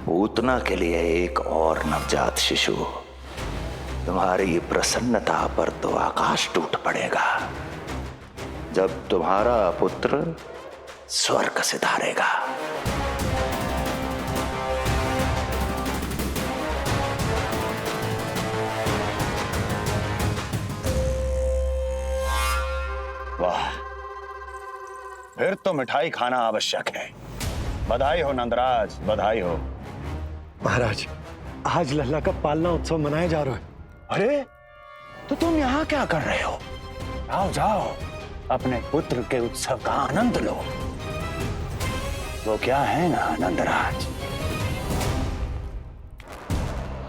पूतना के लिए एक और नवजात शिशु, तुम्हारी प्रसन्नता पर तो आकाश टूट पड़ेगा जब तुम्हारा पुत्र स्वर्ग सिधारेगा। वाह, फिर तो मिठाई खाना आवश्यक है। बधाई हो नंदराज, बधाई हो। महाराज, आज लल्ला का पालना उत्सव मनाया जा रहा है। अरे, तो तुम यहाँ क्या कर रहे हो? जाओ जाओ, अपने पुत्र के उत्सव का आनंद लो। वो क्या है ना नंदराज,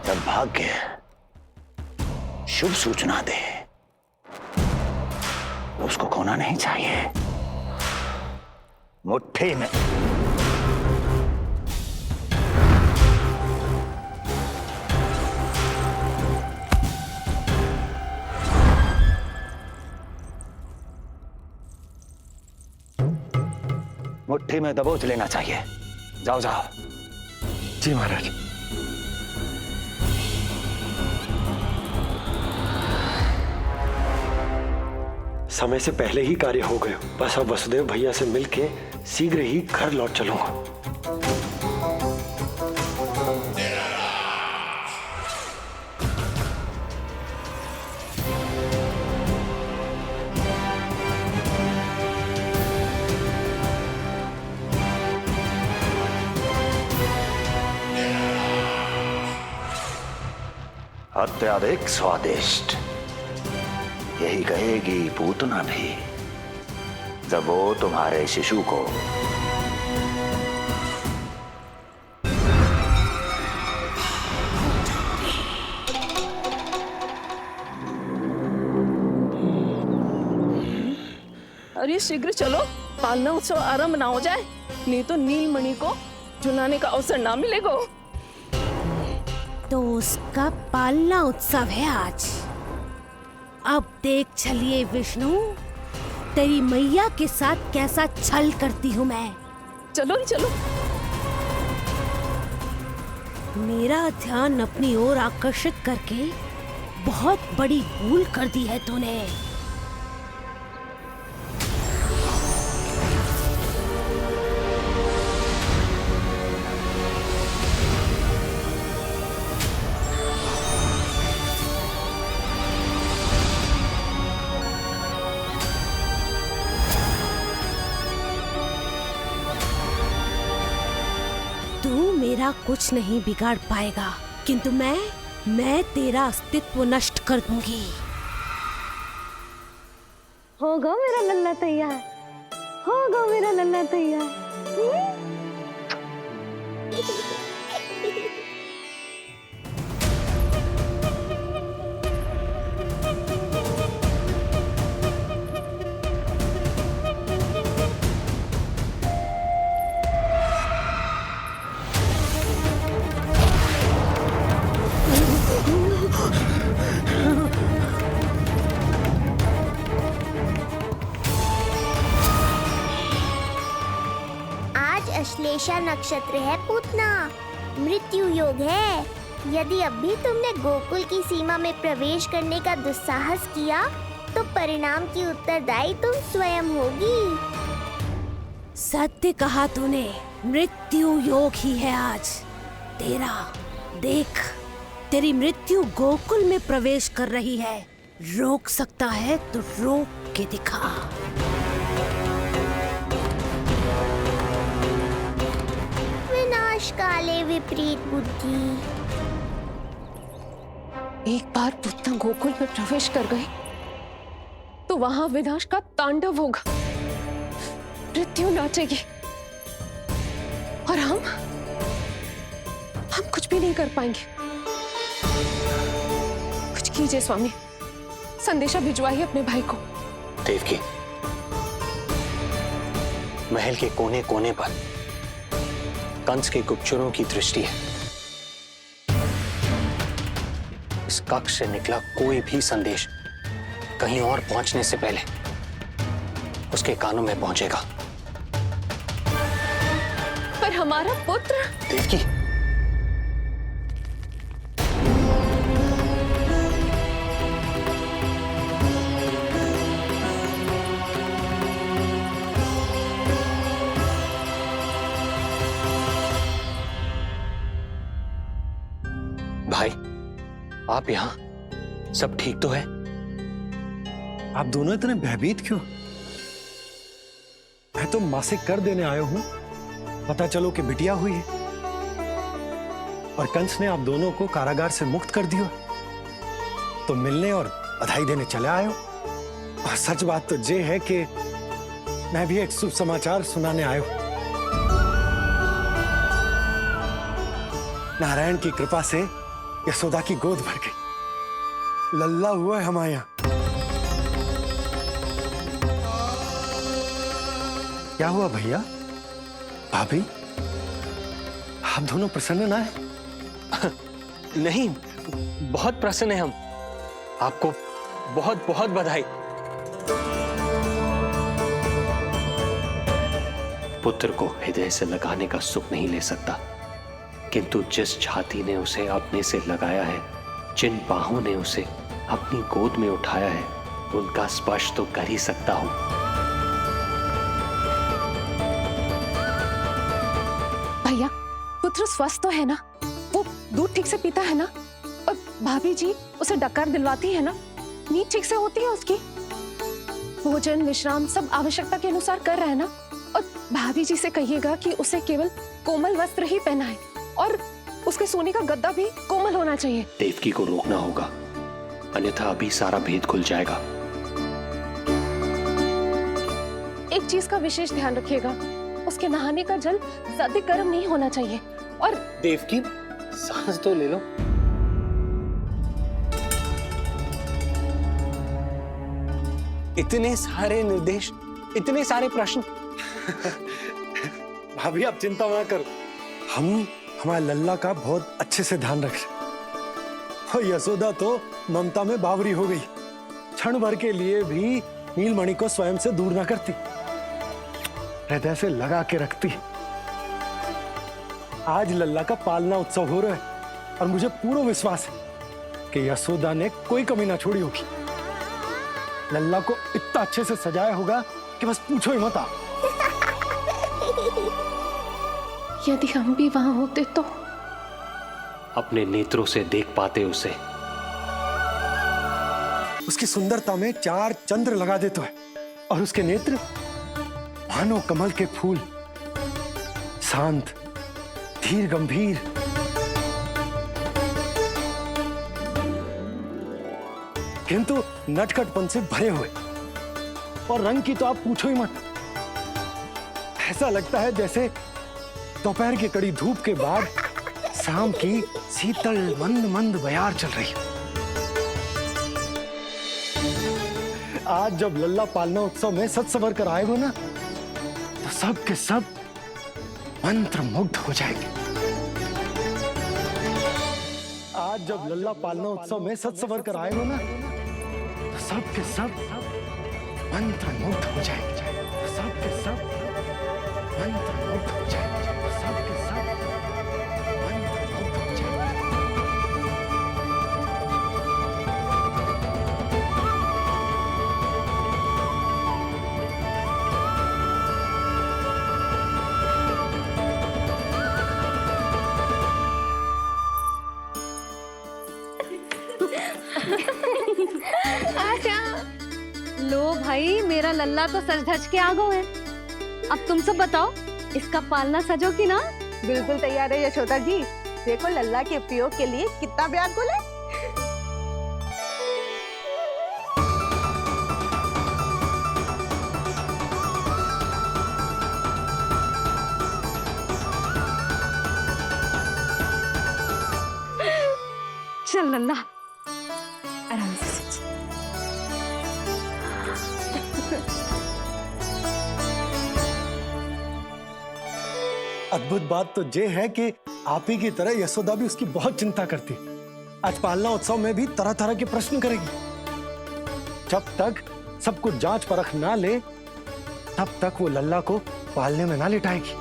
जब भाग्य शुभ सूचना दे तो उसको खोना नहीं चाहिए। मुट्ठी में मुट्ठी में दबोच लेना चाहिए। जाओ जाओ। जी महाराज। समय से पहले ही कार्य हो गए। बस अब वसुदेव भैया से मिलके शीघ्र ही घर लौट चलूंगा। अत्यधिक स्वादिष्ट, यही कहेगी पूतना भी जब वो तुम्हारे शिशु को अरे शीघ्र चलो, पालना उत्सव आरंभ ना हो जाए, नहीं तो नीलमणि को झुलाने का अवसर ना मिलेगा। तो उसका पालना उत्सव है आज। अब देख चलिए विष्णु, तेरी मैया के साथ कैसा छल करती हूँ मैं। चलो चलो। मेरा ध्यान अपनी ओर आकर्षित करके बहुत बड़ी भूल कर दी है तूने। तू मेरा कुछ नहीं बिगाड़ पाएगा, किंतु मैं तेरा अस्तित्व नष्ट कर दूंगी। होगा मेरा लल्ला तैयार, होगा मेरा लल्ला तैयार। अश्लेषा नक्षत्र है पूतना, मृत्यु योग है। यदि अब भी तुमने गोकुल की सीमा में प्रवेश करने का दुस्साहस किया तो परिणाम की उत्तरदायी तुम स्वयं होगी। सत्य कहा तूने, मृत्यु योग ही है आज तेरा। देख, तेरी मृत्यु गोकुल में प्रवेश कर रही है। रोक सकता है तो रोक के दिखा। काले विपरीत बुद्धि। एक बार पूतना गोकुल में प्रवेश कर गए तो वहां विनाश का तांडव होगा, मृत्यु नाचेगी और हम कुछ भी नहीं कर पाएंगे। कुछ कीजिए स्वामी, संदेशा भिजवाइए अपने भाई को। देवकी, महल के कोने कोने पर कंस के गुप्तचरों की दृष्टि है। इस कक्ष से निकला कोई भी संदेश कहीं और पहुंचने से पहले उसके कानों में पहुंचेगा। पर हमारा पुत्र। देवकी, भाई, आप यहाँ सब ठीक तो है? आप दोनों इतने भयभीत क्यों? मैं तो मासिक कर देने आया हूं, पता चलो कि बिटिया हुई है और कंस ने आप दोनों को कारागार से मुक्त कर दिया, तो मिलने और बधाई देने चले आए हो। और सच बात तो ये है कि मैं भी एक शुभ समाचार सुनाने आया हूं। नारायण की कृपा से यशोदा की गोद भर गई, लल्ला हुआ है हमारे यहाँ। क्या हुआ भैया, भाभी, आप दोनों प्रसन्न ना है? नहीं, बहुत प्रसन्न है हम। आपको बहुत बहुत बधाई। पुत्र को हृदय से लगाने का सुख नहीं ले सकता, किंतु जिस छाती ने उसे अपने से लगाया है, जिन बाहों ने उसे अपनी गोद में उठाया है, उनका स्पर्श तो कर ही सकता हूं। भैया, पुत्र स्वस्थ तो है ना? वो दूध ठीक से पीता है ना? और भाभी जी उसे डकार दिलवाती है ना? नींद ठीक से होती है उसकी? भोजन विश्राम सब आवश्यकता के अनुसार कर रहे हैं ना? और भाभी जी से कहिएगा कि उसे केवल कोमल वस्त्र ही पहनाए और उसके सोने का गद्दा भी कोमल होना चाहिए। देवकी को रोकना होगा, अन्यथा अभी सारा भेद खुल जाएगा। एक चीज का विशेष ध्यान रखिएगा, उसके नहाने का जल ज्यादा गर्म नहीं होना चाहिए। और देवकी, सांस तो ले लो। इतने सारे निर्देश, इतने सारे प्रश्न। भाभी आप चिंता ना करो, हम हमारे लल्ला का बहुत अच्छे से ध्यान रख रहे। और यशोदा तो ममता में बावरी हो गई, क्षण भर के लिए भी नीलमणि को स्वयं से दूर ना करती, हृदय से लगा के रखती। आज लल्ला का पालना उत्सव हो रहा है और मुझे पूरा विश्वास है कि यशोदा ने कोई कमी ना छोड़ी होगी। लल्ला को इतना अच्छे से सजाया होगा कि बस पूछो ही मत आप। यदि हम भी वहां होते तो? अपने नेत्रों से देख पाते उसे। उसकी सुंदरता में 4 चंद्र लगा देते हैं और उसके नेत्र मानो कमल के फूल, शांत, धीर गंभीर। किंतु नटखटपन से भरे हुए, और रंग की तो आप पूछो ही मत। ऐसा लगता है जैसे दोपहर की कड़ी धूप के बाद शाम की शीतल मंद मंद बयार चल रही है। आज जब लल्ला पालना उत्सव में सज संवर कर आए हो ना, तो सब के सब मंत्र मुग्ध हो जाएंगे। आज जब लल्ला पालना उत्सव में सज संवर कर आए हो ना, तो सब के सब मंत्र मुग्ध हो जाएंगे। तो सब के सब मंत्र मुग्ध हो जाएंगे। तो सब के सब मंत्र मुग्ध हो जाएंगे। लो भाई, मेरा लल्ला तो सज धज के आ गो है। अब तुम सब बताओ, इसका पालना सजो कि ना? बिल्कुल तैयार है यशोदा जी। देखो लल्ला के उपयोग के लिए कितना व्याकुल है। चल लल्ला, आराम से। अद्भुत बात तो ये है कि आप ही की तरह यशोदा भी उसकी बहुत चिंता करती। आज पालना उत्सव में भी तरह तरह के प्रश्न करेगी। जब तक सब कुछ जांच परख ना ले, तब तक वो लल्ला को पालने में ना लिटाएगी।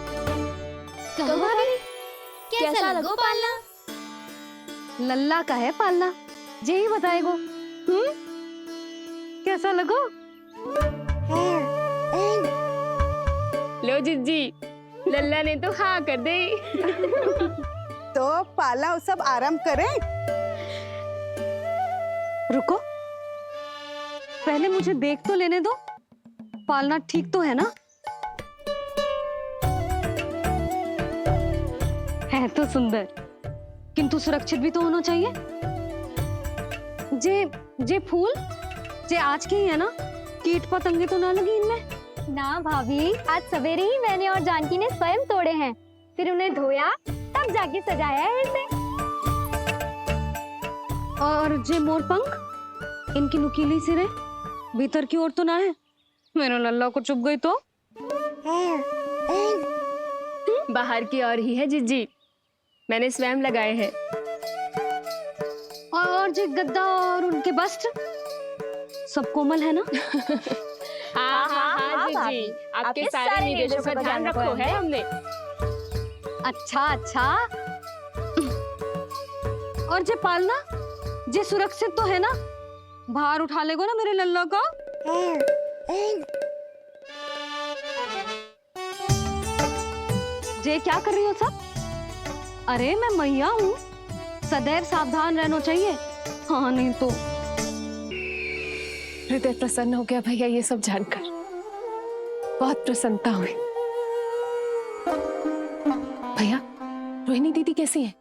तो भाभी, कैसा लगो पालना? लल्ला का है पालना, यही बताएगो। कैसा लगो? लो जिज्जी, लल्ला ने तो हाँ कर दे। तो पाला वो सब आराम करे। रुको, पहले मुझे देख तो लेने दो, पालना ठीक तो है ना? है तो सुंदर, किंतु सुरक्षित भी तो होना चाहिए। जे फूल जे आज के ही है ना, कीट पतंगे तो ना लगी इनमें? ना भाभी, आज सवेरे ही मैंने और जानकी ने स्वयं तोड़े हैं, फिर उन्हें धोया तब जाके सजाया है इसे। और जे मोर पंख, इनकी नुकीली सिरे भीतर की ओर तो ना है? मेरा लल्ला को चुभ गई तो? बाहर की ओर ही है जीजी, मैंने स्वयं लगाए हैं। और जे गद्दा और उनके वस्त्र सब कोमल है ना? हाँ जीजी, आपके सारे निर्देशों का ध्यान रखो है हमने। अच्छा। और जे पालना, जे सुरक्षित तो है ना? बाहर उठा लेगो ना मेरे लल्ला को? जे क्या कर रही हो सब? अरे मैं मैया हूँ, सदैव सावधान रहना चाहिए। हाँ नहीं तो। हृदय प्रसन्न हो गया भैया ये सब जानकर, बहुत प्रसन्नता हुई। भैया, रोहिणी दीदी कैसी है?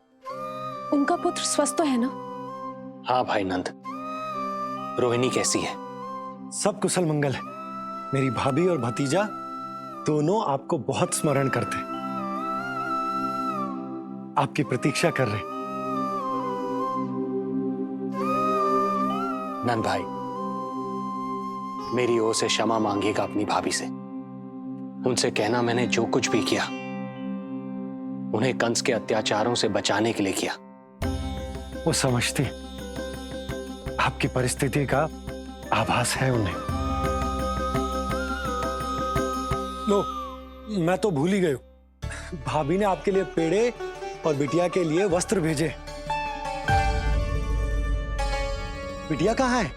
उनका पुत्र स्वस्थ तो है ना? हाँ भाई नंद, रोहिणी कैसी है? सब कुशल मंगल है। मेरी भाभी और भतीजा दोनों आपको बहुत स्मरण करते हैं, आपकी प्रतीक्षा कर रहे। नंद भाई, मेरी ओर से क्षमा मांगिएगा अपनी भाभी से। उनसे कहना मैंने जो कुछ भी किया, उन्हें कंस के अत्याचारों से बचाने के लिए किया। वो समझते हैं, आपकी परिस्थिति का आभास है उन्हें। लो, मैं तो भूल ही गई हूं। भाभी ने आपके लिए पेड़े और बिटिया के लिए वस्त्र भेजे। बिटिया कहाँ है?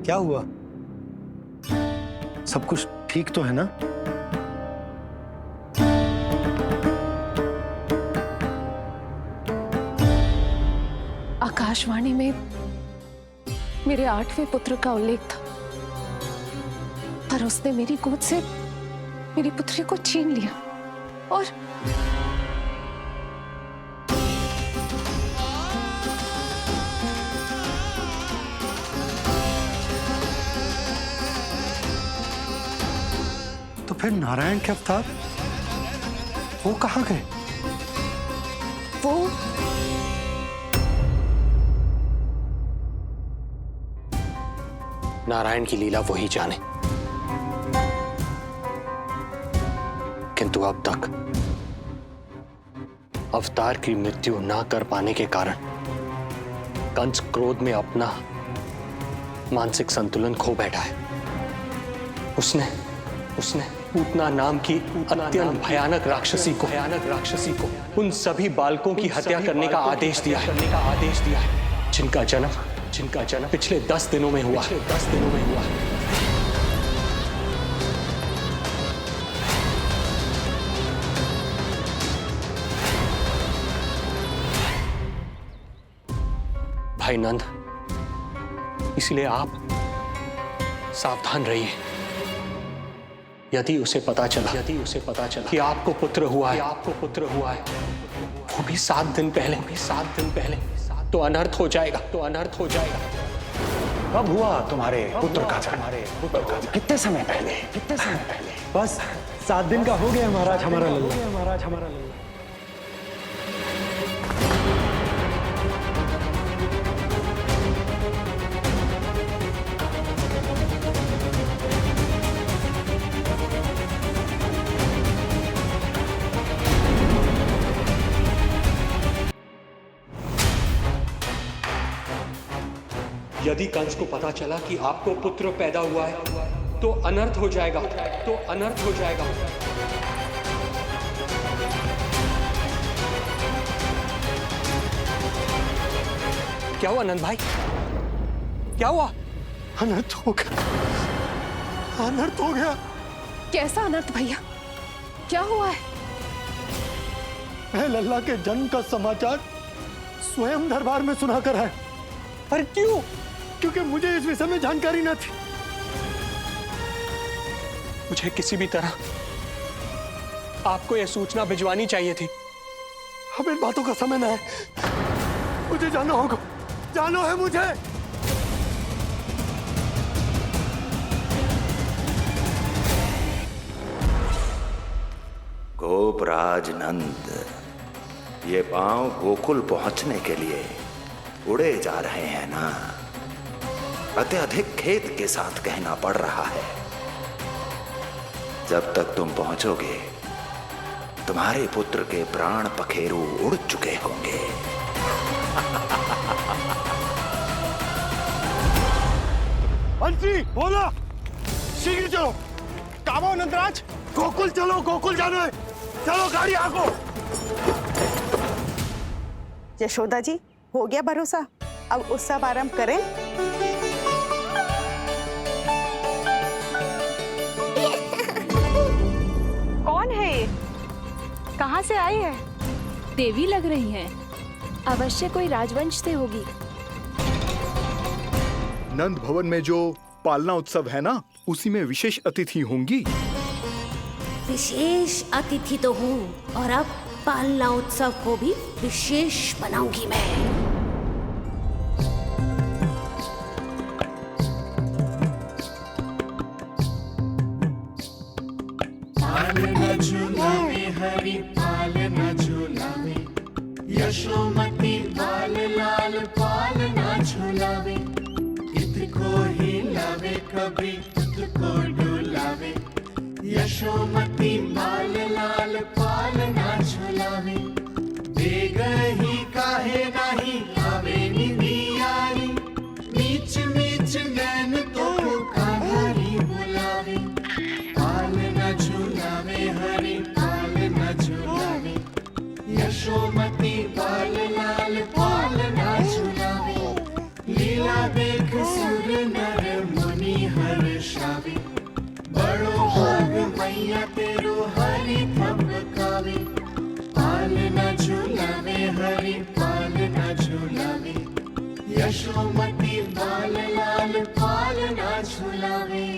क्या हुआ? सब कुछ ठीक तो है ना? आकाशवाणी में मेरे 8वें पुत्र का उल्लेख था, पर उसने मेरी गोद से मेरी पुत्री को छीन लिया। और तो फिर नारायण के अवतार वो कहाँ गए? वो नारायण की लीला वही जाने, किंतु अब तक अवतार की मृत्यु ना कर पाने के कारण कंस क्रोध में अपना मानसिक संतुलन खो बैठा है। उसने पूतना नाम की अत्यंत भयानक राक्षसी को उन सभी बालकों की हत्या करने का आदेश दिया है, जिनका जन्म पिछले 10 दिनों में हुआ। भाई नंद, इसलिए आप सावधान रहिए। यदि उसे पता चला कि आपको पुत्र हुआ है, वो भी 7 दिन पहले, तो अनर्थ हो जाएगा। कब हुआ तुम्हारे पुत्र का जन्म? कितने समय पहले? बस 7 दिन का हो गया महाराज हमारा लल्ला। यदि कंस को पता चला कि आपको पुत्र पैदा हुआ है, तो अनर्थ हो जाएगा। क्या हुआ नंद भाई? क्या हुआ? अनर्थ हो गया। कैसा अनर्थ भैया? क्या हुआ है? मैं लल्ला के जन्म का समाचार स्वयं दरबार में सुना कर आया। पर क्यों? क्योंकि मुझे इस विषय में जानकारी न थी। मुझे किसी भी तरह आपको यह सूचना भिजवानी चाहिए थी। अब इन बातों का समय न है, मुझे जाना होगा, जाना है मुझे। गोपराज नंद, ये पांव गोकुल पहुंचने के लिए उड़े जा रहे हैं ना, अत्यधिक खेद के साथ कहना पड़ रहा है। जब तक तुम पहुंचोगे तुम्हारे पुत्र के प्राण पखेरु उड़ चुके होंगे। बंसी बोला, शीघ्र चलो। काबो नंदराज, गोकुल चलो, गोकुल जाना है। चलो गाड़ी आगो। यशोदा जी, हो गया भरोसा, अब उत्सव आरंभ करें। कौन है ये? कहाँ से आई है? देवी लग रही है। अवश्य कोई राजवंश से होगी। नंद भवन में जो पालना उत्सव है ना, उसी में विशेष अतिथि होंगी। विशेष अतिथि तो हूँ, और अब पालना उत्सव को भी विशेष बनाऊंगी मैं। पालना झूलावे हरि पालना झूलावे, यशोमती बाल लाल पालना झूलावे। इतको हिलावे कभी तुझको डुलावे, यशोमती बाल लाल पालना झूलावे। बेग ही काहे नाही आवे निदियारी, मीच मीच नैन तो कान्हारी बुलावे। पालना झूलावे हरि पालना झूलावे, यशोमती बाल लाल पालना झूलावे। लीला देख सुर नर मुनि हर्षावे, बड़ो भाग मैया तेरो हरि थपकावे। पालना झूलावे हरि पालना झूलावे, यशोमती बाल लाल पालना झूलावे।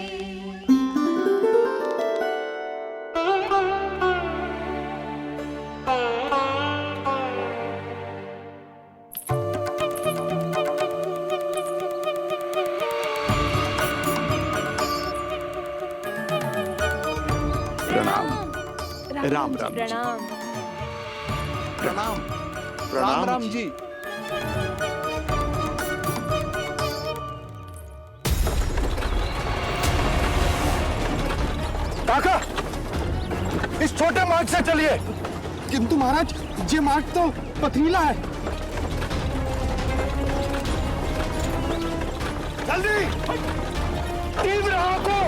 राम राम प्रणाम। प्रणाम प्रणाम राम जी। काका, इस छोटे मार्ग से चलिए। किंतु महाराज, ये मार्ग तो पथरीला है। जल्दी तीव्र आंखों।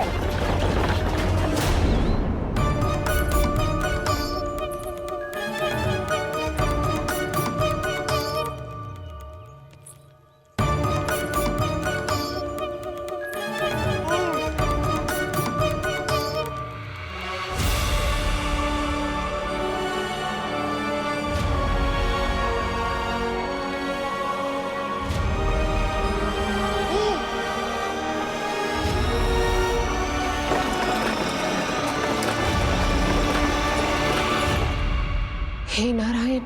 हे नारायण,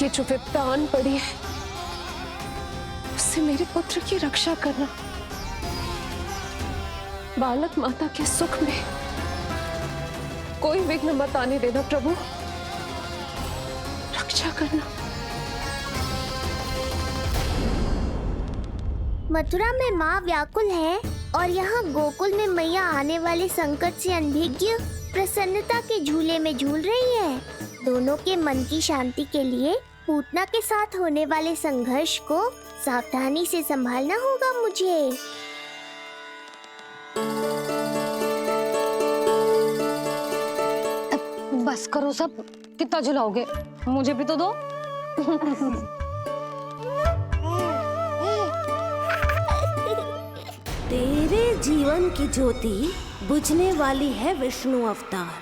ये जो विपदा आन पड़ी है, उससे मेरे पुत्र की रक्षा करना। बालक माता के सुख में कोई विघ्न मत आने देना प्रभु, रक्षा करना। मथुरा में माँ व्याकुल है और यहाँ गोकुल में मैया आने वाले संकट से अनभिज्ञ प्रसन्नता के झूले में झूल रही है। दोनों के मन की शांति के लिए पूतना के साथ होने वाले संघर्ष को सावधानी से संभालना होगा मुझे। बस करो सब, कितना झुलाओगे? मुझे भी तो दो। तेरे जीवन की ज्योति बुझने वाली है विष्णु अवतार।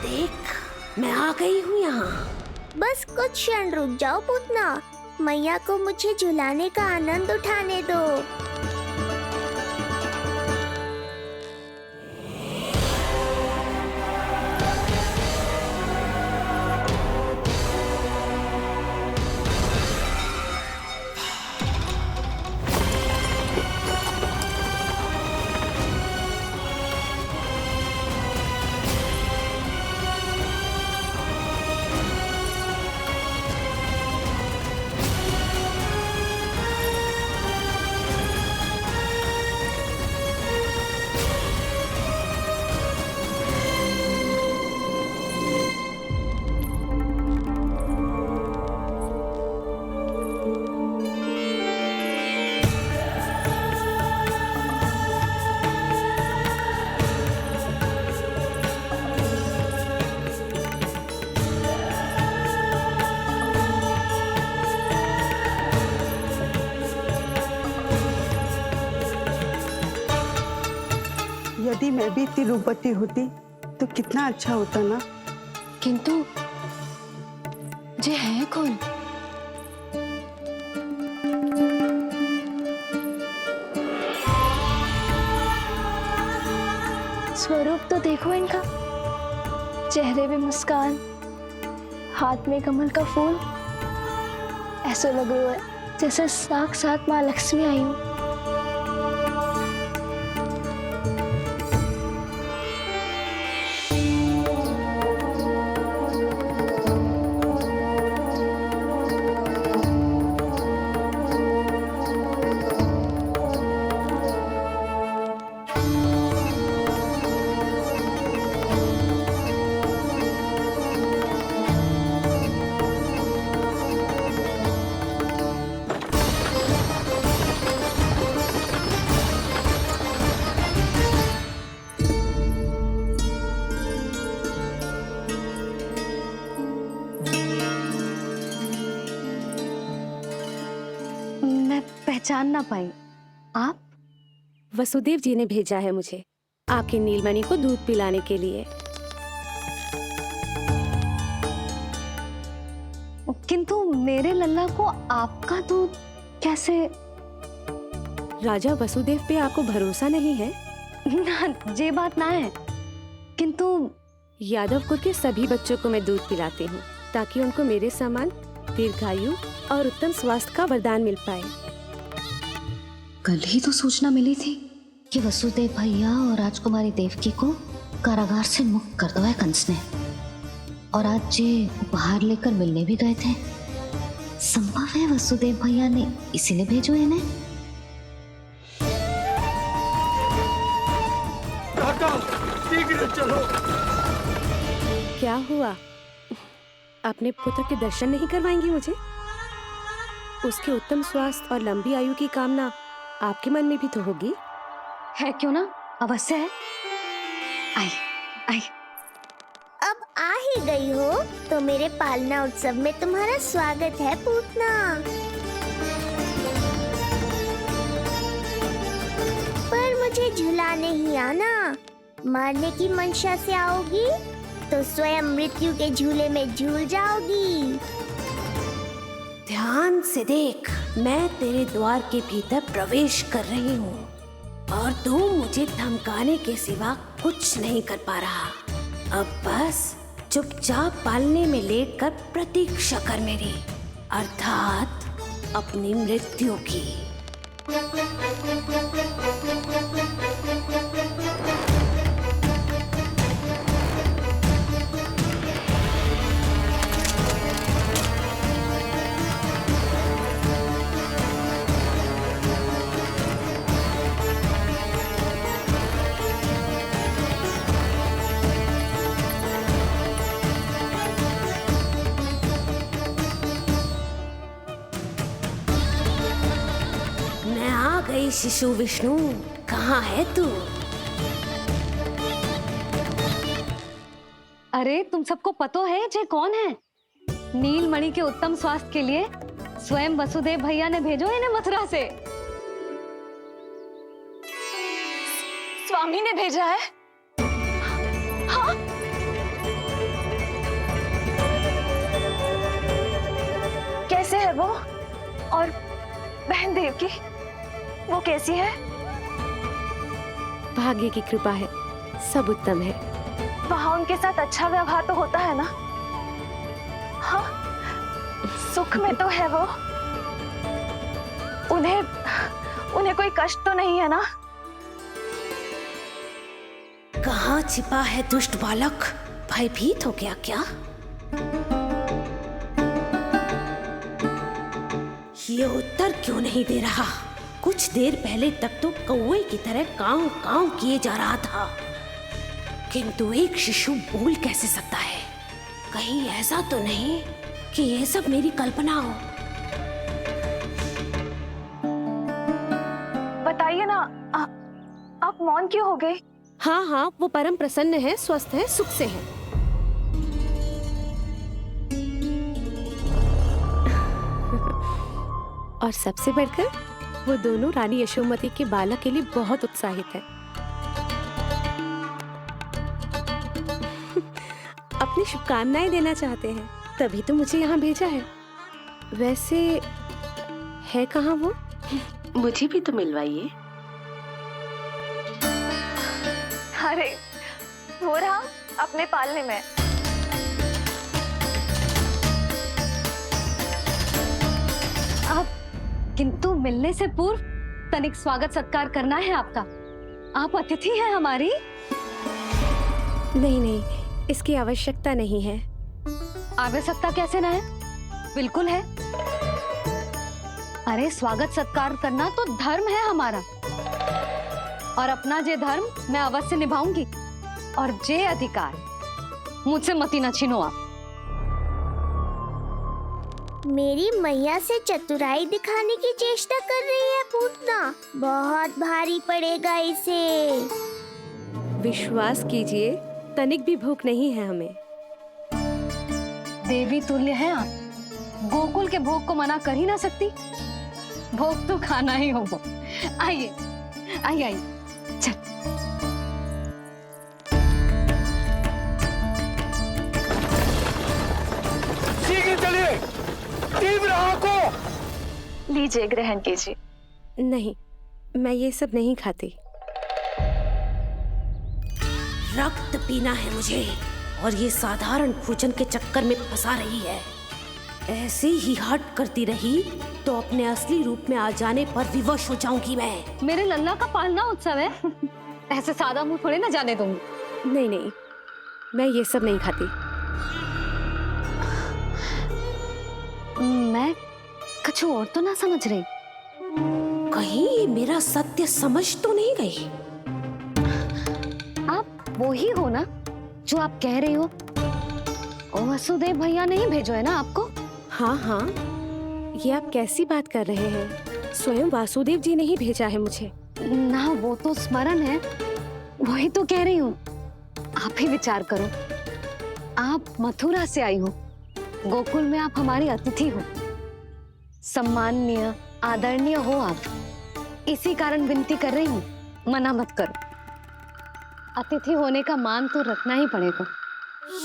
देख, मैं आ गई हूँ यहाँ। बस कुछ क्षण रुक जाओ पूतना, मैया को मुझे झुलाने का आनंद उठाने दो। यदि मैं भी इतनी रूपवती होती तो कितना अच्छा होता ना। किंतु जे है कौन? स्वरूप तो देखो इनका, चेहरे पे मुस्कान, हाथ में कमल का फूल। ऐसा लग रहा है जैसे साक्षात माँ लक्ष्मी आई हूँ। पहचान ना पाई। आप? वसुदेव जी ने भेजा है मुझे आपकी नीलमणि को दूध पिलाने के लिए। किंतु मेरे लल्ला को आपका दूध कैसे? राजा वसुदेव पे आपको भरोसा नहीं है? ना, ये बात ना है। किंतु यादव कुल के सभी बच्चों को मैं दूध पिलाती हूँ ताकि उनको मेरे समान दीर्घायु और उत्तम स्वास्थ्य का वरदान मिल पाए। कल ही तो सूचना मिली थी कि वसुदेव भैया और राजकुमारी देवकी को कारागार से मुक्त कर दो है कंस ने, और आज ये उपहार लेकर मिलने भी गए थे। संभव है वसुदेव भैया ने इसीलिए भेजो इन्हें। शीघ्र चलो। क्या हुआ? अपने पुत्र के दर्शन नहीं करवाएंगी मुझे? उसके उत्तम स्वास्थ्य और लंबी आयु की कामना आपके मन में भी तो होगी। है क्यों ना, अवश्य है। आई आई। अब आ ही गई हो तो मेरे पालना उत्सव में तुम्हारा स्वागत है पूतना। पर मुझे झुलाने ही आना, मारने की मंशा से आओगी तो स्वयं मृत्यु के झूले में झूल जाओगी। ध्यान से देख, मैं तेरे द्वार के भीतर प्रवेश कर रही हूँ और तू मुझे धमकाने के सिवा कुछ नहीं कर पा रहा। अब बस चुपचाप पालने में लेटकर प्रतीक्षा कर मेरी, अर्थात अपनी मृत्यु की। शिशु विष्णु, कहाँ है तू? अरे तुम सबको पतो है जे कौन है? नीलमणि के उत्तम स्वास्थ्य के लिए स्वयं वसुदेव भैया ने भेजो इन्हें मथुरा से। स्वामी ने भेजा है? देवकी, वो कैसी है? भाग्य की कृपा है, सब उत्तम है। वहाँ उनके साथ अच्छा व्यवहार तो होता है ना? हाँ, सुख में तो है वो। उन्हें कोई कष्ट तो नहीं है ना? कहाँ छिपा है दुष्ट बालक? भयभीत हो गया क्या? ये उत्तर क्यों नहीं दे रहा? कुछ देर पहले तक तो कौवे की तरह कांव कांव किए जा रहा था, किंतु एक शिशु बोल कैसे सकता है? कहीं ऐसा तो नहीं कि ये सब मेरी कल्पना हो? बताइए ना, आप मौन क्यों हो गए? हाँ हाँ, वो परम प्रसन्न है, स्वस्थ है, सुख से है। और सबसे बढ़कर वो दोनों रानी यशोमती के बालक के लिए बहुत उत्साहित है। अपनी शुभकामनाएं देना चाहते हैं, तभी तो मुझे यहाँ भेजा है। वैसे है कहाँ वो? मुझे भी तो मिलवाइए। अरे वो रहा अपने पालने में। किंतु मिलने से पूर्व तनिक स्वागत सत्कार करना है आपका। आप अतिथि हैं हमारी। नहीं नहीं, इसकी आवश्यकता नहीं है। आवश्यकता कैसे ना है? बिल्कुल है। अरे स्वागत सत्कार करना तो धर्म है हमारा, और अपना जे धर्म मैं अवश्य निभाऊंगी, और जे अधिकार मुझसे मती न छीनो आप। मेरी मैया से चतुराई दिखाने की चेष्टा कर रही है पूतना। बहुत भारी पड़ेगा इसे। विश्वास कीजिए, तनिक भी भूख नहीं है हमें। देवी तुल्य हैं आप, गोकुल के भोग को मना कर ही ना सकती। भोग तो खाना ही होगा। आइए आइए आइए, चल। शीघ्र चलिए, तीव्र आंखों। लीजिए, ग्रहण कीजिए। नहीं, मैं ये सब नहीं खाती। रक्त पीना है मुझे, और ये साधारण भोजन के चक्कर में फंसा रही है। ऐसे ही हट करती रही तो अपने असली रूप में आ जाने पर विवश हो जाऊंगी मैं। मेरे लल्ला का पालना उत्सव है, ऐसे सादा मुंह थोड़े ना जाने दूंगी। नहीं नहीं, मैं ये सब नहीं खाती। मैं कुछ और तो ना समझ रही। कहीं मेरा सत्य समझ तो नहीं गई? आप वो ही हो ना जो आप कह रही हो? ओ वसुदेव भैया नहीं भेजो है ना आपको? हाँ हाँ, ये आप कैसी बात कर रहे हैं? स्वयं वासुदेव जी ने ही भेजा है मुझे। ना वो तो स्मरण है, वही तो कह रही हूँ। आप ही विचार करो, आप मथुरा से आई हो, गोकुल में आप हमारी अतिथि हो, सम्माननीय आदरणीय हो आप। इसी कारण विनती कर रही हूँ, मना मत करो। अतिथि होने का मान तो रखना ही पड़ेगा।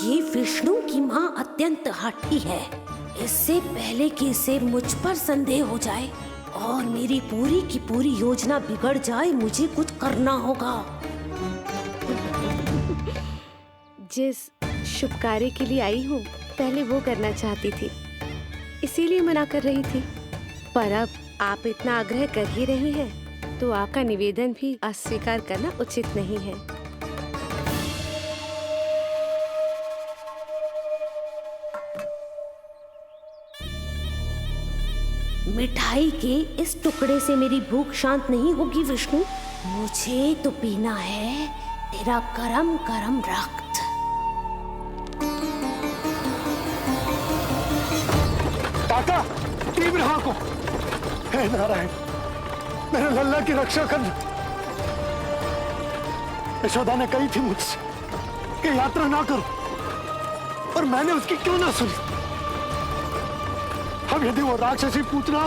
ये विष्णु की माँ अत्यंत हठी है। इससे पहले कि इसे मुझ पर संदेह हो जाए और मेरी पूरी की पूरी योजना बिगड़ जाए, मुझे कुछ करना होगा। जिस शुभ कार्य के लिए आई हूँ, पहले वो करना चाहती थी, इसीलिए मना कर रही थी। पर अब आप इतना आग्रह कर ही रही हैं, तो आपका निवेदन भी अस्वीकार करना उचित नहीं है। मिठाई के इस टुकड़े से मेरी भूख शांत नहीं होगी विष्णु। मुझे तो पीना है तेरा गरम गरम रक्त। काका, तीव्र हाको। हे नारायण, मेरे लल्ला की रक्षा करना। यशोदा ने कही थी मुझसे कि यात्रा ना करो, और मैंने उसकी क्यों ना सुनी। अब यदि वो राक्षसी पूतना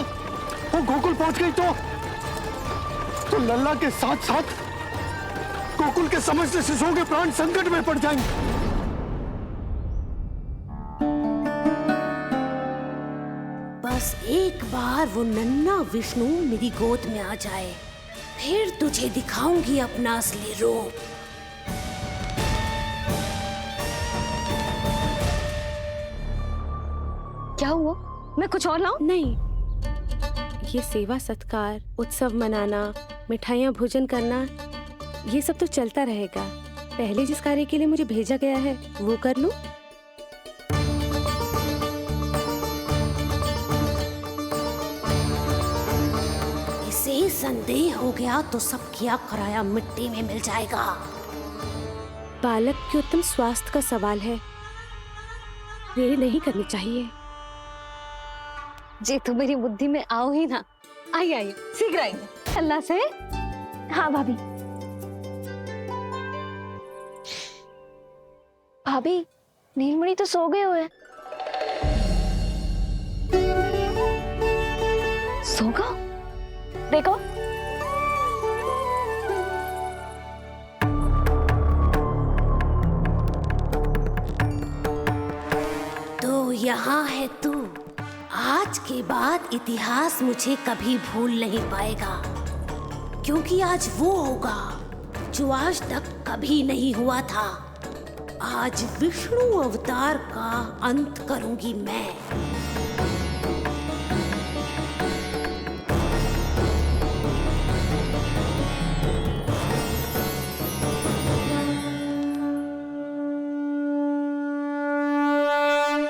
वो गोकुल पहुंच गई तो लल्ला के साथ साथ गोकुल के समस्त शिशुओं के प्राण संकट में पड़ जाएंगे। बस बस एक बार वो नन्हा विष्णु मेरी गोद में आ जाए, फिर तुझे दिखाऊंगी अपना असली रूप। क्या हुआ? मैं कुछ और लाऊं? नहीं, ये सेवा सत्कार, उत्सव मनाना, मिठाइयाँ भोजन करना, ये सब तो चलता रहेगा। पहले जिस कार्य के लिए मुझे भेजा गया है वो कर लूं। इसे संदेह हो गया तो सब किया कराया मिट्टी में मिल जाएगा। बालक के उत्तम स्वास्थ्य का सवाल है, देरी नहीं करनी चाहिए। जी तो मेरी बुद्धि में आओ ही ना। आइए शीघ्र आइए। अल्लाह से। हाँ भाभी। भाभी, नीलमणि तो सो गए हुए। सो गो? देखो। तो यहाँ है तू। आज के बाद इतिहास मुझे कभी भूल नहीं पाएगा, क्योंकि आज वो होगा जो आज तक कभी नहीं हुआ था। आज विष्णु अवतार का अंत करूंगी मैं।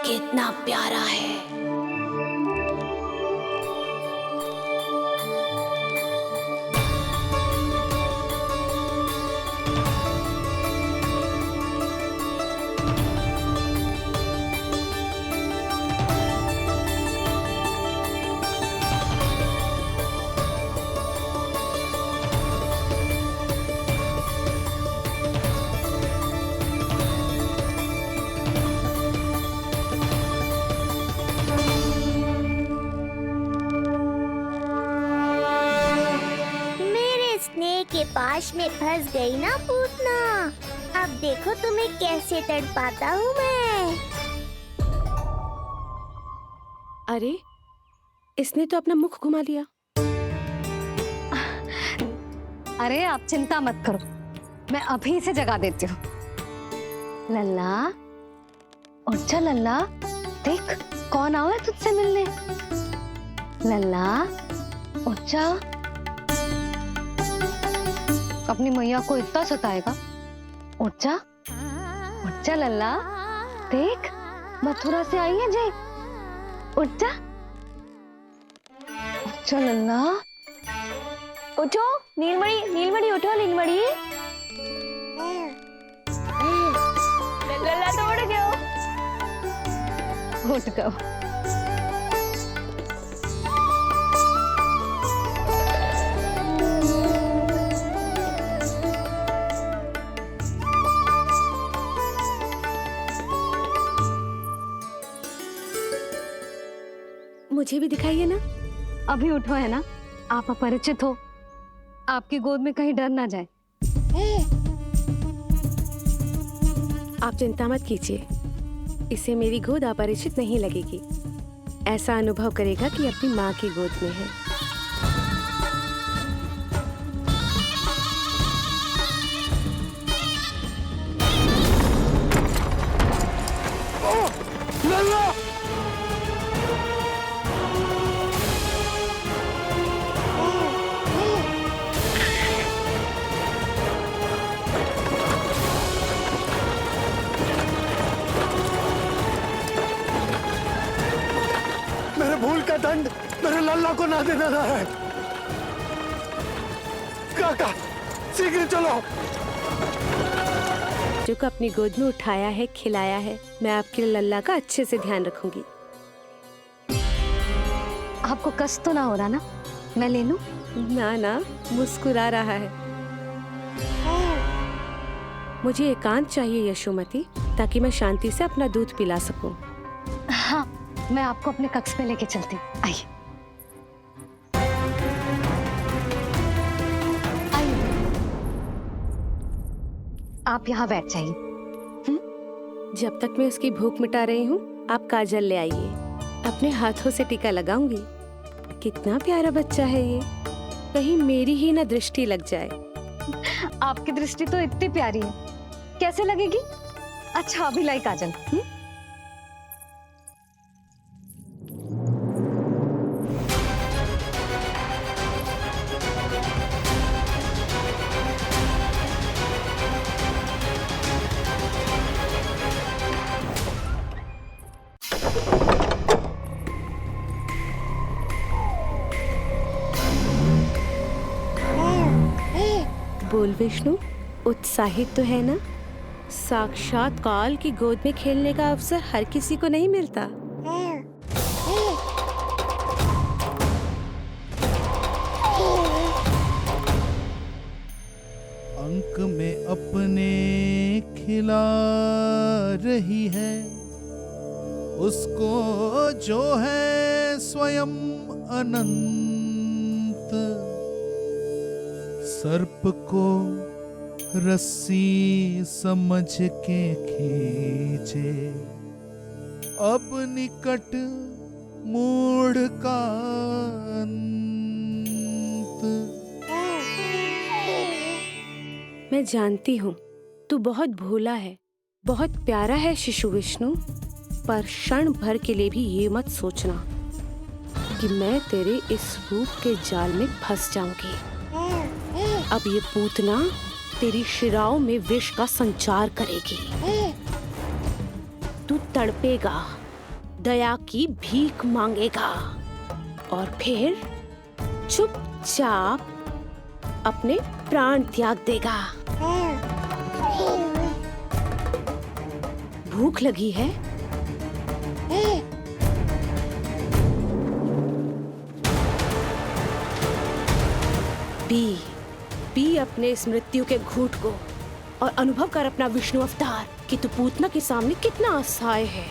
कितना प्यारा है। के पास में फंस गई ना पूतना। अब देखो तुम्हें कैसे तड़पाता हूँ मैं। अरे, इसने तो अपना मुख घुमा लिया। अरे आप चिंता मत करो, मैं अभी से जगा देती हूँ। लल्ला, उठ जा लल्ला, देख कौन आवा है तुझसे मिलने। लल्ला, उठ जा। अपनी मैया को इतना सताएगा? उठ जा लल्ला, देख मथुरा से आई है जय। उठ जा लल्ला। उठो नीलमणि, नीलमणि उठो नीलमणि। लल्ला तो उठ गयो। उठ गयो। मुझे भी दिखाइए ना। अभी उठो है ना, आप अपरिचित हो, आपकी गोद में कहीं डर ना जाए। आप चिंता मत कीजिए, इसे मेरी गोद अपरिचित नहीं लगेगी। ऐसा अनुभव करेगा कि अपनी माँ की गोद में है। भूल का दंड मेरे लल्ला को ना देना है। काका, शीघ्र चलो। जो को अपनी गोद में उठाया है, खिलाया है, मैं आपके लल्ला का अच्छे से ध्यान रखूंगी। आपको कष्ट तो ना हो रहा ना? मैं ले लूं? ना, मुस्कुरा रहा है। मुझे एकांत चाहिए यशोमती, ताकि मैं शांति से अपना दूध पिला सकूं। हाँ, मैं आपको अपने कक्ष में लेके चलती हूँ। आइए। आप यहाँ बैठ जाइए। जब तक मैं उसकी भूख मिटा रही हूँ, आप काजल ले आइए। अपने हाथों से टीका लगाऊंगी। कितना प्यारा बच्चा है ये, कहीं मेरी ही ना दृष्टि लग जाए। आपकी दृष्टि तो इतनी प्यारी है, कैसे लगेगी? अच्छा अभी लाई काजल। बोल विष्णु, उत्साहित तो है ना? साक्षात काल की गोद में खेलने का अवसर हर किसी को नहीं मिलता। अंक में अपने खिला रही है उसको जो है स्वयं अनंत। सर्प को रस्सी समझ के खींचे अब निकट मूढ़ का अंत। मैं जानती हूँ तू बहुत भोला है, बहुत प्यारा है शिशु विष्णु, पर क्षण भर के लिए भी ये मत सोचना कि मैं तेरे इस रूप के जाल में फंस जाऊंगी। अब ये पूतना तेरी शिराओं में विष का संचार करेगी। तू तड़पेगा, दया की भीख मांगेगा और फिर चुपचाप अपने प्राण त्याग देगा। भूख लगी है? पी अपने इस मृत्यु के घूंट को और अनुभव कर अपना विष्णु अवतार कि तू पूतना के सामने कितना असहाय है।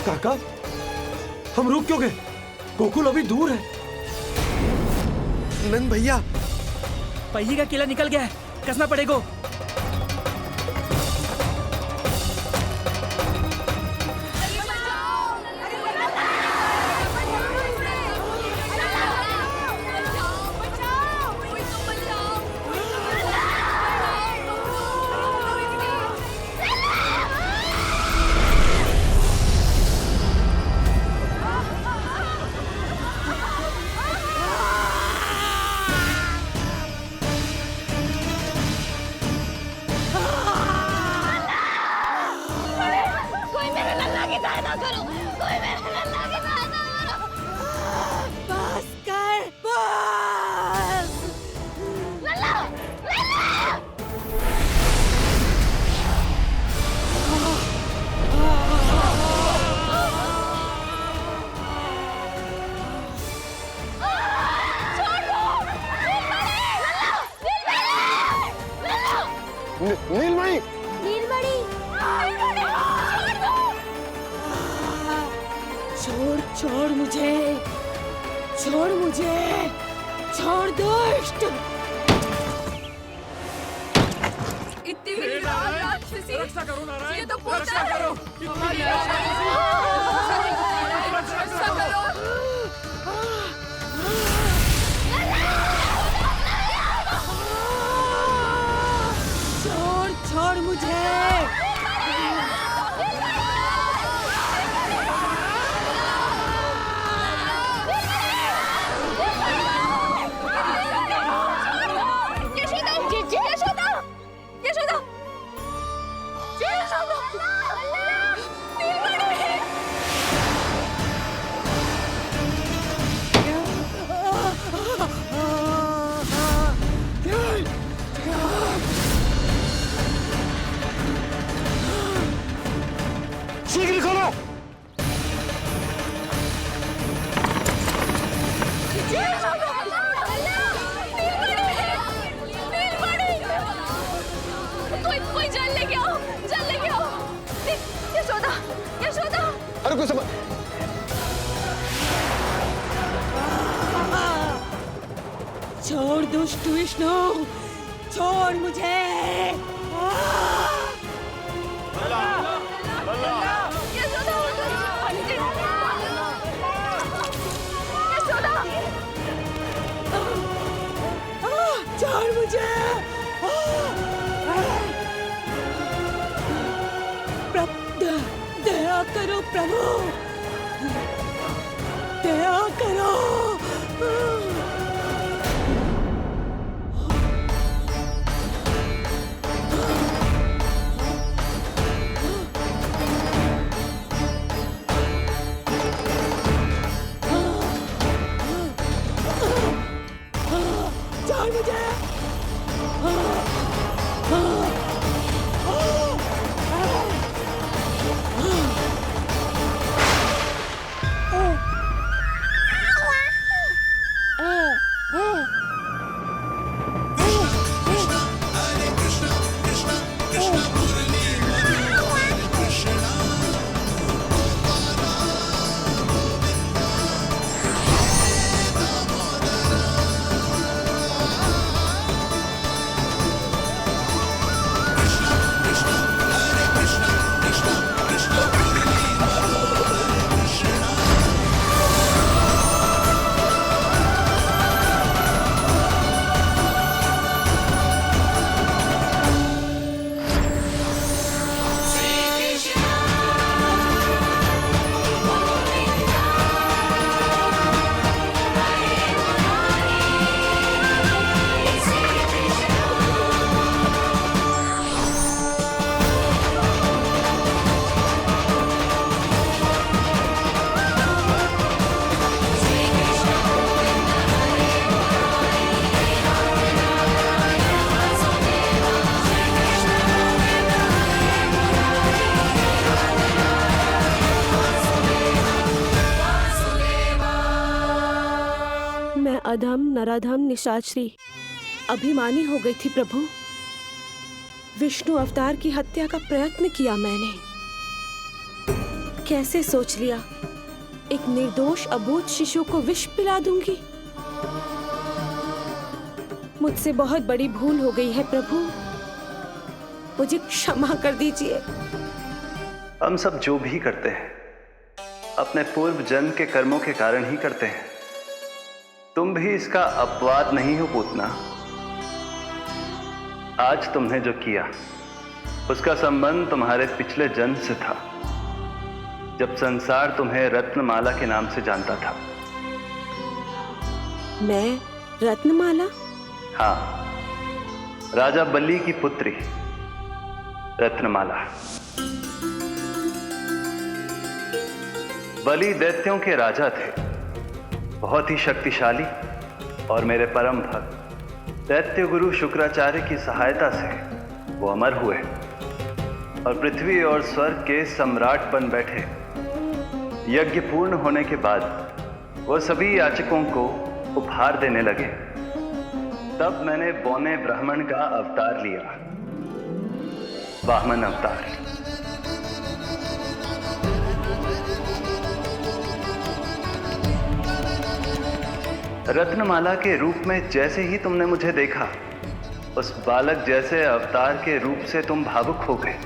काका, हम रुक क्यों गए? गोकुल अभी दूर है। नंद भैया, पहिए का किला निकल गया है, कसना पड़ेगा। नीलमणि, नीलमणि, छोड़ छोड़ मुझे, छोड़ मुझे, छोड़ दुष्ट। इतनी बड़ी राक्षसी, रक्षा करो नारायण, ये तो रक्षा करो, हमारी रक्षा करो। छोड़ छोड़ मुझे। शीघ्र खोलो। कोई जल लेके आओ, जल लेके आओ। यशोदा, यशोदा। अरे कोई समझ। छोड़ दुष्ट विष्णु, छोड़ मुझे। छोड़ मुझे। दया करो प्रभु, दया करो। छोड़ मुझे। अधम नराधम निशाचरी अभिमानी हो गई थी प्रभु। विष्णु अवतार की हत्या का प्रयत्न किया मैंने। कैसे सोच लिया एक निर्दोष अबोध शिशु को विष पिला दूंगी। मुझसे बहुत बड़ी भूल हो गई है प्रभु, मुझे क्षमा कर दीजिए। हम सब जो भी करते हैं अपने पूर्व जन्म के कर्मों के कारण ही करते हैं। तुम भी इसका अपवाद नहीं हो पूतना। आज तुमने जो किया उसका संबंध तुम्हारे पिछले जन्म से था, जब संसार तुम्हें रत्नमाला के नाम से जानता था। मैं रत्नमाला? हाँ, राजा बलि की पुत्री रत्नमाला। बलि दैत्यों के राजा थे, बहुत ही शक्तिशाली, और मेरे परम भक्त दैत्य गुरु शुक्राचार्य की सहायता से वो अमर हुए और पृथ्वी और स्वर्ग के सम्राट बन बैठे। यज्ञ पूर्ण होने के बाद वो सभी याचकों को उपहार देने लगे। तब मैंने बौने ब्राह्मण का अवतार लिया वामन अवतार। रत्नमाला के रूप में जैसे ही तुमने मुझे देखा, उस बालक जैसे अवतार के रूप से तुम भावुक हो गए।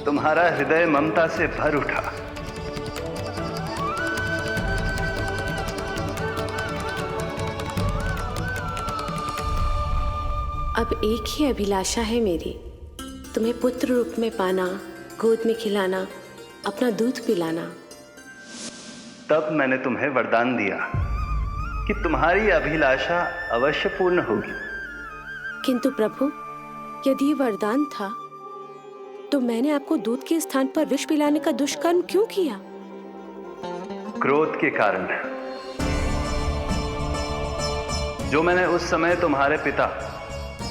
तुम्हारा हृदय ममता से भर उठा। अब एक ही अभिलाषा है मेरी, तुम्हें पुत्र रूप में पाना, गोद में खिलाना, अपना दूध पिलाना। तब मैंने तुम्हें वरदान दिया कि तुम्हारी अभिलाषा अवश्य पूर्ण होगी। किंतु प्रभु, यदि वरदान था तो मैंने आपको दूध के स्थान पर विष पिलाने का दुष्कर्म क्यों किया? क्रोध के कारण, जो मैंने उस समय तुम्हारे पिता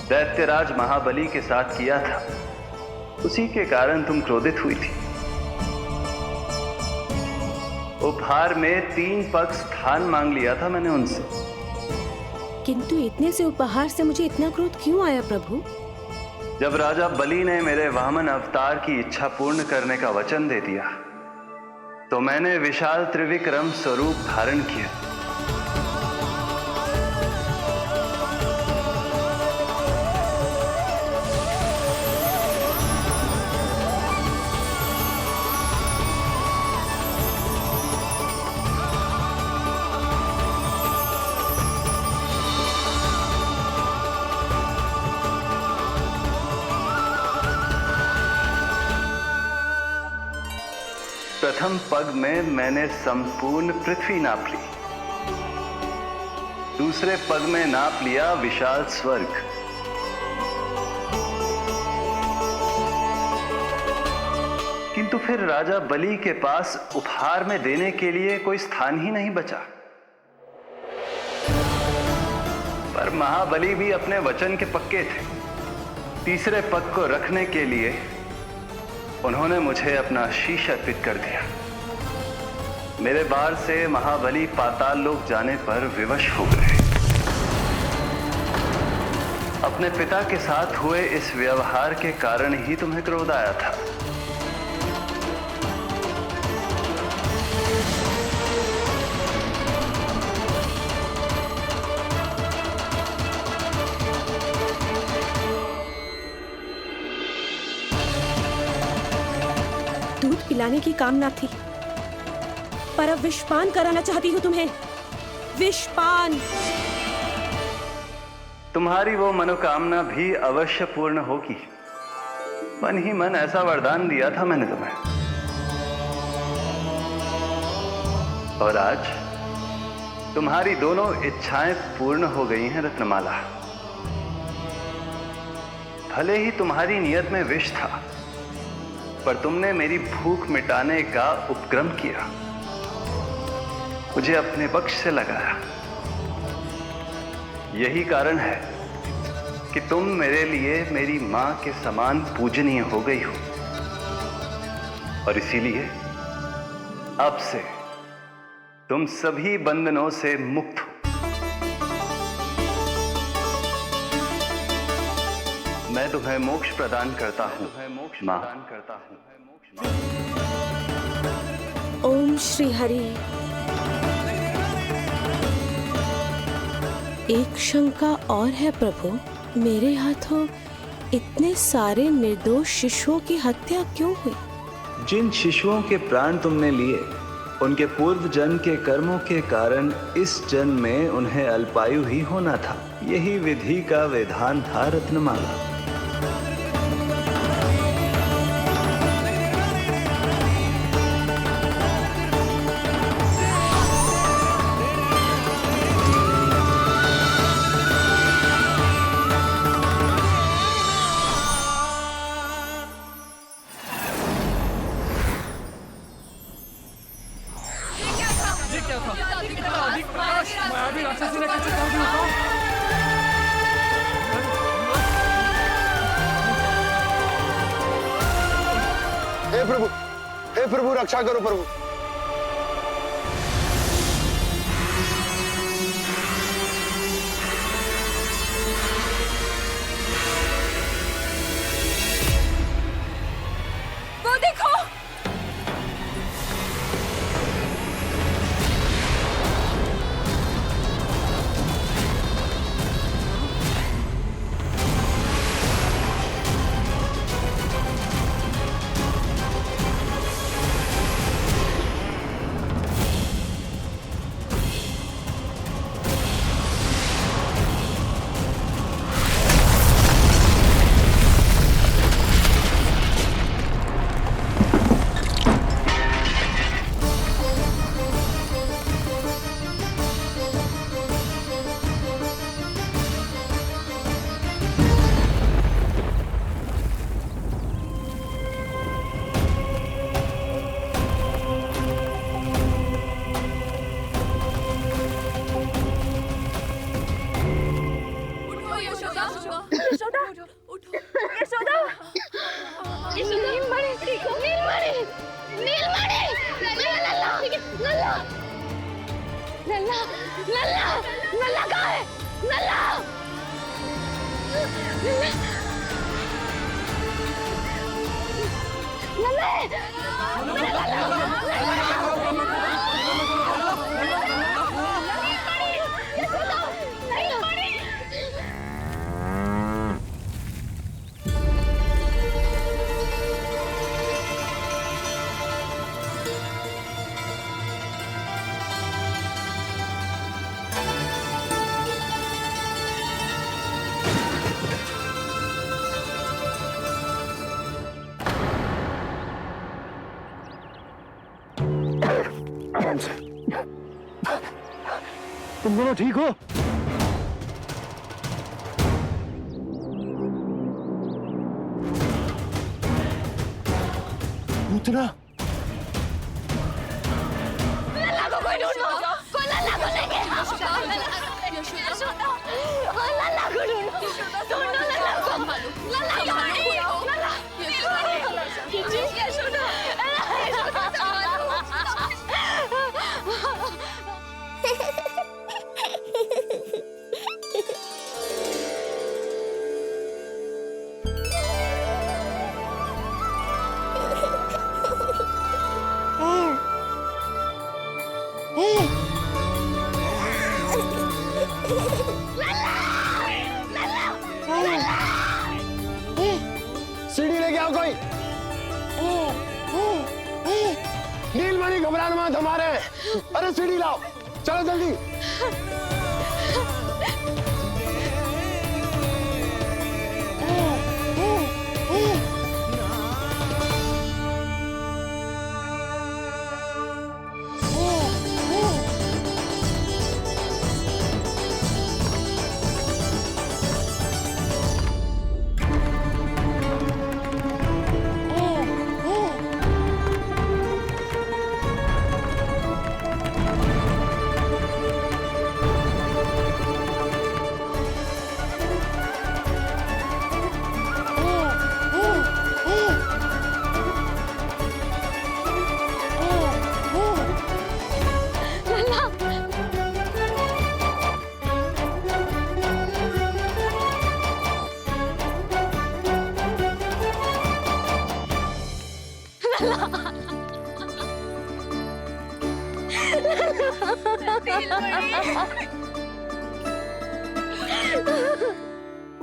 दैत्यराज महाबली के साथ किया था, उसी के कारण तुम क्रोधित हुई थी। उपहार में 3 पग स्थान मांग लिया था मैंने उनसे। किंतु इतने से उपहार से मुझे इतना क्रोध क्यों आया प्रभु? जब राजा बलि ने मेरे वामन अवतार की इच्छा पूर्ण करने का वचन दे दिया, तो मैंने विशाल त्रिविक्रम स्वरूप धारण किया। प्रथम पग में मैंने संपूर्ण पृथ्वी नाप ली। दूसरे पग में नाप लिया विशाल स्वर्ग। किंतु फिर राजा बलि के पास उपहार में देने के लिए कोई स्थान ही नहीं बचा। पर महाबली भी अपने वचन के पक्के थे। तीसरे पग को रखने के लिए उन्होंने मुझे अपना शीश अर्पित कर दिया। मेरे बार से महाबली पाताल लोक जाने पर विवश हो गए। अपने पिता के साथ हुए इस व्यवहार के कारण ही तुम्हें क्रोध आया था। दूध पिलाने की कामना थी, पर अब विषपान कराना चाहती हूँ तुम्हें। विषपान। तुम्हारी वो मनोकामना भी अवश्य पूर्ण होगी। मन ही मन ऐसा वरदान दिया था मैंने तुम्हें। और आज तुम्हारी दोनों इच्छाएं पूर्ण हो गई हैं रत्नमाला। भले ही तुम्हारी नियत में विष था, पर तुमने मेरी भूख मिटाने का उपक्रम किया, मुझे अपने पक्ष से लगाया। यही कारण है कि तुम मेरे लिए मेरी मां के समान पूजनीय हो गई हो। और इसीलिए अब से तुम सभी बंधनों से मुक्त हो। मैं तुम्हें मोक्ष प्रदान करता हूं मां। ओम श्री हरि। एक शंका और है प्रभु, मेरे हाथों इतने सारे निर्दोष शिशुओं की हत्या क्यों हुई? जिन शिशुओं के प्राण तुमने लिए, उनके पूर्व जन्म के कर्मों के कारण इस जन्म में उन्हें अल्पायु ही होना था। यही विधि का विधान था रत्नमाला। हे प्रभु रक्षा करो प्रभु। लल्ला लल्ला लल्ला कहाँ है? लल्ला तुम दोनों ठीक हो? पूतना लल्ला को कोई ढूंढो, कोई लल्ला को लेके आओ। लल्ला को ढूंढो, ढूंढो लल्ला को। लल्ला कहाँ है? लल्ला यशोदा सीढ़ी लेके आओ कोई। नीलमणि घबराना मत, हमारे। अरे सीढ़ी लाओ, चलो जल्दी।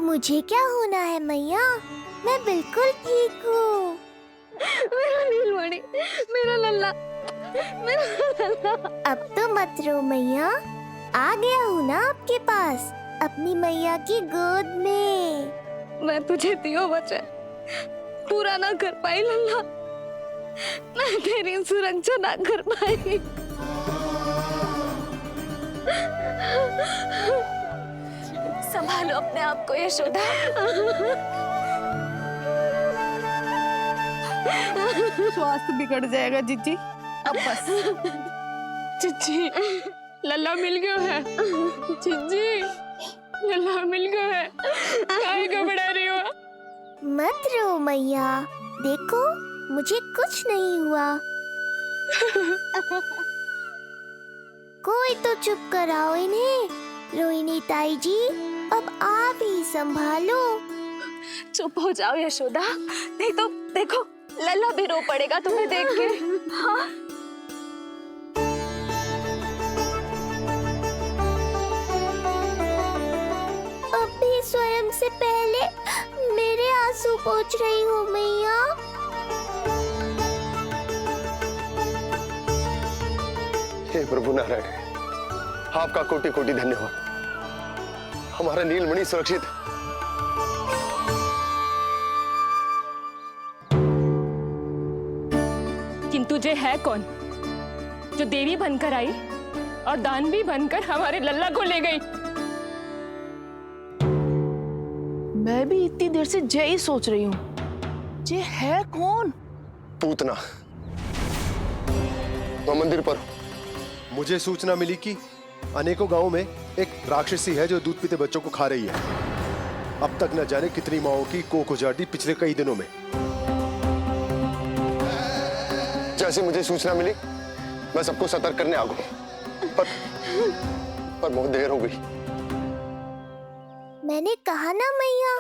मुझे क्या होना है मैया, मैं बिल्कुल ठीक हूँ। मेरा नीलमणि, मेरा लल्ला, मेरा लल्ला। अब तो मत रो मैया, आ गया हूँ ना आपके पास, अपनी मैया की गोद में। मैं तुझे दियो वचन पूरा ना कर पाई लल्ला, मैं तेरी सुरक्षा ना कर पाई। संभालो अपने आप को यशोदा। स्वास्थ्य बिगड़ जाएगा जीजी। अब बस। चिच्ची, लल्ला मिल गयो है। चिच्ची, लल्ला मिल गयो है। काहे घबरा रही हो? मत रो मैया, देखो मुझे कुछ नहीं हुआ। कोई तो चुप कराओ इन्हें। रोहिणी ताई जी, अब आप ही संभालो। चुप हो जाओ यशोदा, नहीं तो देखो लल्ला भी रो पड़ेगा तुम्हें देख के। हाँ? अब भी स्वयं से पहले मेरे आंसू पोंछ रही हो मैया। हे प्रभु नारायण, आपका कोटि कोटि धन्यवाद। हमारा नीलमणि सुरक्षित। किंतु जे है कौन जो देवी बनकर आई और दानवी बनकर हमारे लल्ला को ले गई? मैं भी इतनी देर से जय ही सोच रही हूँ, जे है कौन? पूतना। तो मंदिर पर मुझे सूचना मिली कि अनेकों गांवों में एक राक्षसी है जो दूध पीते बच्चों को खा रही है। अब तक न जाने कितनी माओं की कोख उजाड़ दी पिछले कई दिनों में। जैसे मुझे सूचना मिली, मैं सबको सतर्क करने आ गया। पर बहुत देर हो गई। मैंने कहा ना मैया,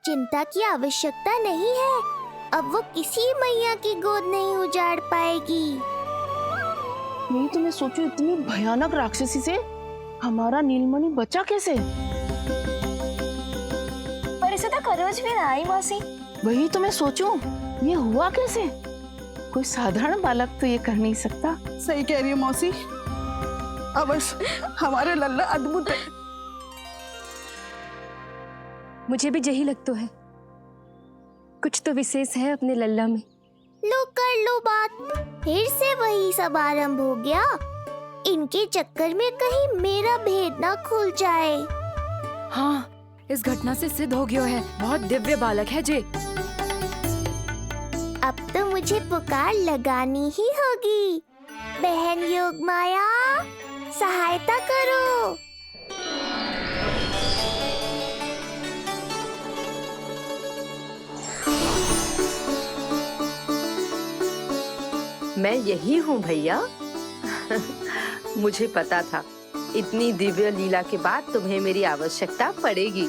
चिंता की आवश्यकता नहीं है। अब वो किसी मैया की गोद नहीं उजाड़ पाएगी। नहीं तो मैं सोचू, इतनी भयानक राक्षसी से हमारा नीलमणि बचा कैसे? पर इसे तो खरोच भी ना आई मौसी। वही तो मैं सोचूं, ये हुआ कैसे? कोई साधारण बालक तो ये कर नहीं सकता। सही कह रही है मौसी, अवश्य हमारे लल्ला अद्भुत है। मुझे भी यही लगता है, कुछ तो विशेष है अपने लल्ला में। लो कर लो बात, फिर से वही सब आरंभ हो गया। इनके चक्कर में कहीं मेरा भेद ना खुल जाए। हाँ, इस घटना से सिद्ध हो गया है, बहुत दिव्य बालक है जे। अब तो मुझे पुकार लगानी ही होगी। बहन योगमाया, सहायता करो। मैं यही हूँ भैया। मुझे पता था इतनी दिव्य लीला के बाद तुम्हें मेरी आवश्यकता पड़ेगी।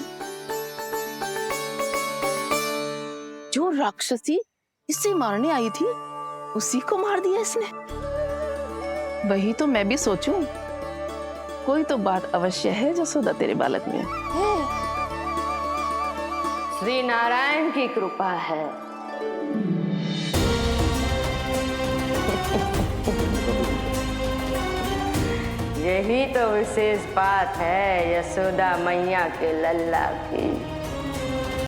जो राक्षसी इसे मारने आई थी, उसी को मार दिया इसने। वही तो मैं भी सोचूं, कोई तो बात अवश्य है जसोदा तेरे बालक में। श्री नारायण की कृपा है। यही तो विशेष बात है यशोदा मैया के लल्ला की।